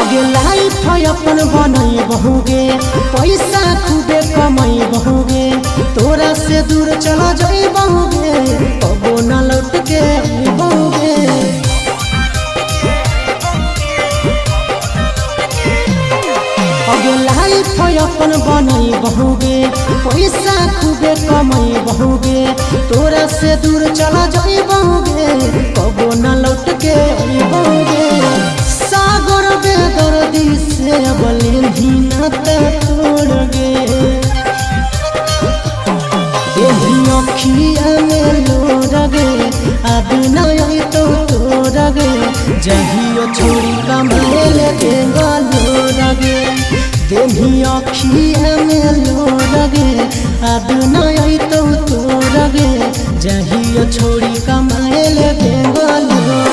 आगे लाइफ अपन बनई बहुगे, पैसा खूबे कमाई बहुगे, तोरा से दूर चला जाई बहुगे, कबो न लौट के बहुगे। आगे लाइफ अपन बनई बहुगे, पैसा खूबे कमाई बहुगे, तोरा से दूर चला जाई बहुगे, कबो न लौट के बहुगे। सागर बेदर्दी से बले धीनता तोड़ गे, यही अखिया में लोर गे, अब नहीं तो तोड़ गे, जहियो छोड़ी कमाए लगे लोर गे, देही अखिया में लोर गे,